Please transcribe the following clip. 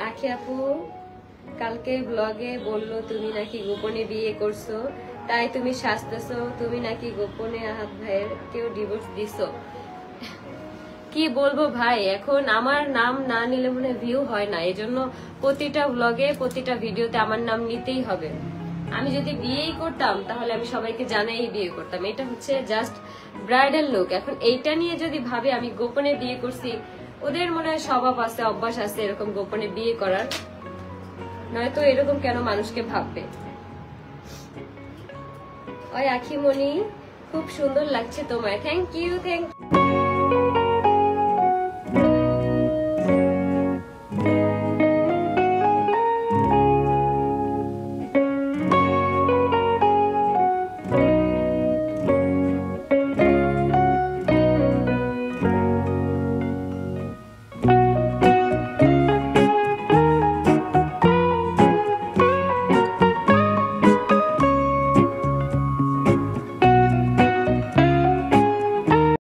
আখি আপু কালকে ব্লগে বললো তুমি নাকি গোপনে বিয়ে করছো, তাই তুমি সাজতেছো, তুমি নাকি গোপনে আহাত ভাইয়ের কেউ ডিভোর্স দিছো। কি বলবো ভাই, এখন আমার নাম না নিলে মনে ভিউ হয় না, এজন্য প্রতিটা ব্লগে প্রতিটা ভিডিওতে আমার নাম নিতেই হবে। আমি যদি বিয়েই করতাম তাহলে আমি সবাইকে জানাই বিয়ে করতাম, এটা হচ্ছে জাস্ট ব্রাইডাল লুক। এখন এইটা নিয়ে যদি ভাবে আমি গোপনে বিয়ে করছি, ওদের মনে হয় স্বভাব আছে, অভ্যাস আছে এরকম গোপনে বিয়ে করার, নয়তো এরকম কেন মানুষকে ভাববে। ওই আখিমণি খুব সুন্দর লাগছে তোমায়, থ্যাংক ইউ।